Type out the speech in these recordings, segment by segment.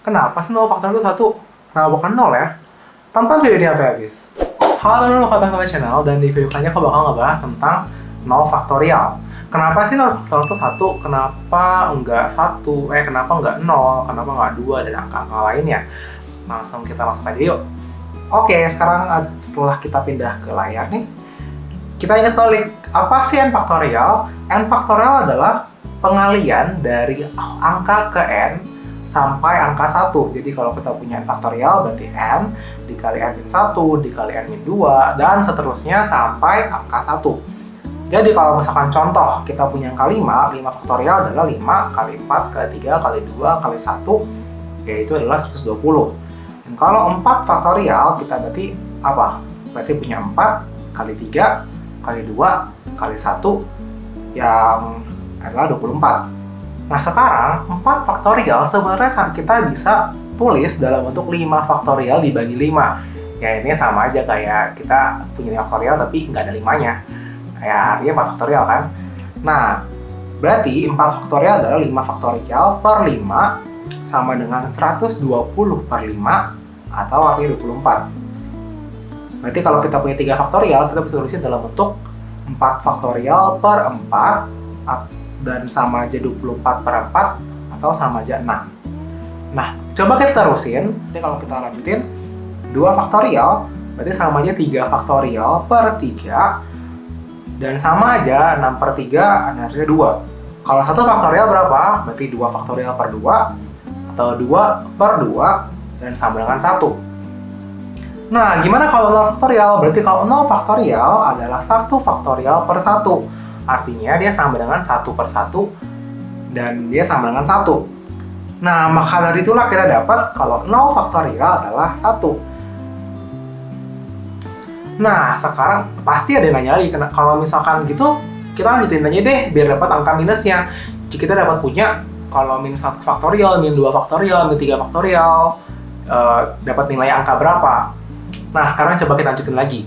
Kenapa sih 0 faktorial itu 1? Kenapa bukan 0 ya? Tonton video ini sampai habis. Halo teman-teman, welcome back to my channel. Dan di video kali ini aku bakal ngebahas tentang 0 faktorial. Kenapa sih 0 faktorial itu 1? Kenapa enggak 1? Kenapa enggak 0? Kenapa enggak 2? Dan angka-angka lainnya? Langsung kita masuk aja yuk. Oke, sekarang setelah kita pindah ke layar nih, kita ingat balik, apa sih n faktorial? N faktorial adalah pengalian dari angka ke n sampai angka 1. Jadi kalau kita punya n faktorial, berarti n dikali n-1, dikali n-2, dan seterusnya sampai angka 1. Jadi kalau misalkan contoh, kita punya angka 5 faktorial adalah 5 kali 4, kali 3, kali 2, kali 1, yaitu adalah 120. Dan kalau 4 faktorial, kita berarti apa? Berarti punya 4 kali 3, kali 2, kali 1, yang adalah 24. Nah sekarang, 4 faktorial sebenarnya kita bisa tulis dalam bentuk 5 faktorial dibagi 5. Ya ini sama aja kayak kita punya 5 faktorial tapi nggak ada 5-nya. Ya artinya 4 faktorial kan. Nah, berarti 4 faktorial adalah 5 faktorial per 5 sama dengan 120 per 5 atau artinya 24. Berarti kalau kita punya 3 faktorial, kita bisa tulisin dalam bentuk 4 faktorial per 4 dan sama aja 24 per 4 atau sama aja 6. Nah, coba kita terusin. Nanti kalau kita lanjutin 2 faktorial berarti sama aja 3 faktorial per 3 dan sama aja 6 per 3 artinya 2. Kalau 1 faktorial berapa? Berarti 2 faktorial per 2 atau 2 per 2 dan sama dengan 1. Nah, gimana kalau 0 faktorial? Berarti kalau 0 faktorial adalah 1 faktorial per 1. Artinya dia sama dengan 1 per 1 dan dia sama dengan 1. Nah, maka dari itulah kita dapat kalau 0 faktorial adalah 1. Nah, sekarang pasti ada yang nanya lagi, kalau misalkan gitu, kita lanjutin aja deh biar dapat angka minusnya. Jadi kita dapat punya kalau min 1 faktorial, min 2 faktorial, min 3 faktorial, dapat nilai angka berapa. Nah, sekarang coba kita lanjutin lagi.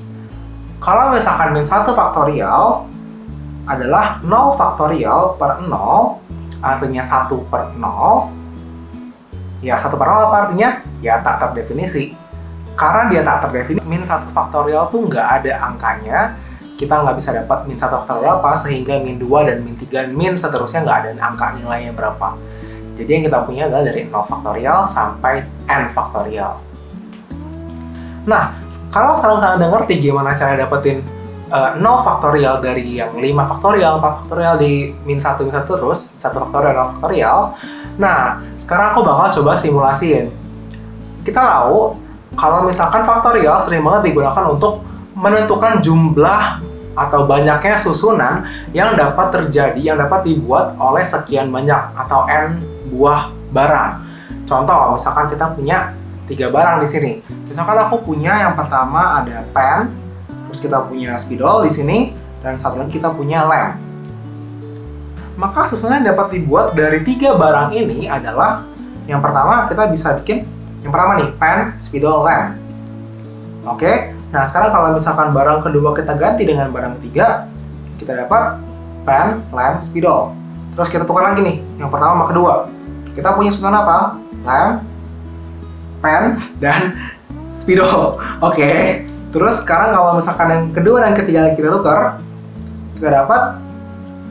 Kalau misalkan min 1 faktorial adalah 0 faktorial per 0, artinya 1 per 0. Ya, 1 per 0 apa artinya? Ya, tak terdefinisi. Karena dia tak terdefinisi, min 1 faktorial tuh nggak ada angkanya, kita nggak bisa dapat min 1 faktorial apa, sehingga min 2 dan min 3, min seterusnya nggak ada angka nilainya berapa. Jadi yang kita punya adalah dari 0 faktorial sampai n faktorial. Nah, kalau sekarang kalian udah ngerti gimana cara dapetin 0 faktorial dari yang 5 faktorial, 4 faktorial di min 1 terus, 1 faktorial, 0 faktorial. Nah, sekarang aku bakal coba simulasiin. Kita tahu, kalau misalkan faktorial sering banget digunakan untuk menentukan jumlah atau banyaknya susunan yang dapat terjadi, yang dapat dibuat oleh sekian banyak atau n buah barang. Contoh, misalkan kita punya 3 barang di sini. Misalkan aku punya yang pertama ada pen, terus kita punya spidol di sini, dan satu lagi kita punya lem. Maka susunan yang dapat dibuat dari 3 barang ini adalah, yang pertama kita bisa bikin, yang pertama nih, pen, spidol, lem. Oke, nah sekarang kalau misalkan barang kedua kita ganti dengan barang ketiga, kita dapat pen, lem, spidol. Terus kita tukar lagi nih, yang pertama sama kedua. Kita punya susunan apa? Lem, pen, dan spidol. Oke, terus sekarang kalau misalkan yang kedua dan ketiga kita tukar, kita dapat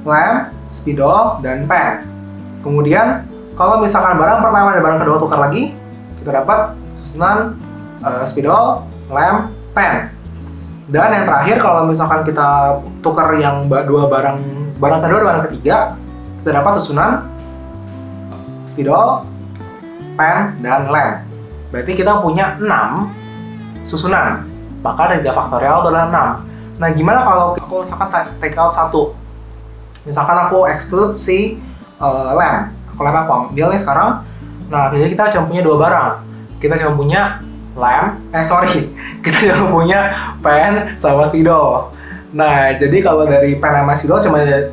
lem, spidol, dan pen. Kemudian kalau misalkan barang pertama dan barang kedua tukar lagi, kita dapat susunan spidol, lem, pen. Dan yang terakhir kalau misalkan kita tukar yang dua barang kedua dan barang ketiga, kita dapat susunan spidol, pen, dan lem. Berarti kita punya 6 susunan. Maka 3 faktorial adalah 6. Nah, gimana kalau aku misalkan take out 1? Misalkan aku exclude si lem. Lem aku ambil nih sekarang. Nah, jadi kita cuma punya 2 barang. Kita cuma punya lem, kita cuma punya pen sama spidol. Nah, jadi kalau dari pen sama spidol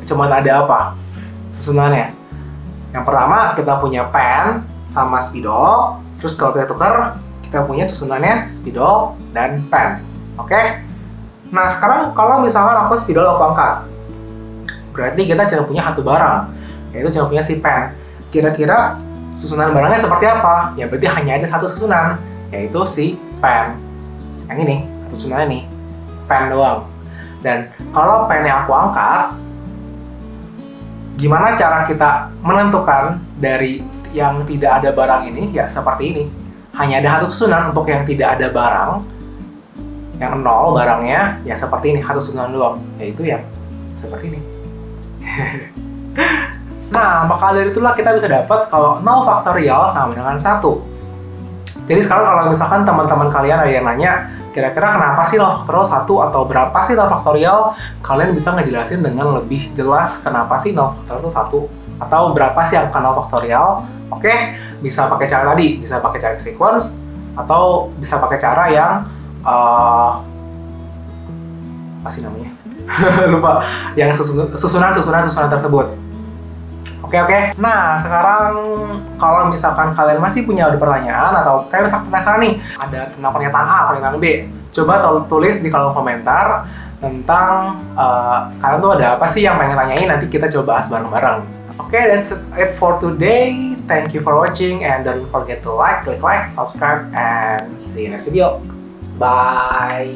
cuma ada apa susunannya? Yang pertama kita punya pen sama spidol, terus kalau kita tukar kita punya susunannya spidol dan pen. Oke? Nah, sekarang kalau misalkan aku spidol aku angkat, berarti kita cuma punya 1 barang, yaitu cuma punya si pen. Kira-kira Susunan barangnya seperti apa? Ya berarti hanya ada satu susunan, yaitu si pen. Yang ini, susunannya nih, pen doang. Dan kalau pen yang aku angkat, gimana cara kita menentukan dari yang tidak ada barang ini? Ya seperti ini. Hanya ada satu susunan untuk yang tidak ada barang. Yang 0 barangnya, ya seperti ini, satu susunan doang. Yaitu yang seperti ini. Nah, maka dari itulah kita bisa dapat kalau 0 faktorial sama dengan 1. Jadi sekarang kalau misalkan teman-teman kalian ada yang nanya, kira-kira kenapa sih 0 faktorial 1 atau berapa sih 0 faktorial? Kalian bisa ngejelasin dengan lebih jelas kenapa sih 0 faktorial itu 1 atau berapa sih angka 0 faktorial. Oke, bisa pakai cara tadi, bisa pakai cara sequence atau bisa pakai cara yang apa sih namanya? Lupa, yang susunan tersebut. Oke. Nah, sekarang kalau misalkan kalian masih punya pertanyaan atau kalian misalkan penasaran nih, ada tentang pernyataan A, pernyataan B, coba tulis di kolom komentar tentang kalian tuh ada apa sih yang pengen tanyain, nanti kita coba bahas bareng-bareng. Oke, that's it for today. Thank you for watching and don't forget to click like, subscribe, and see you next video. Bye.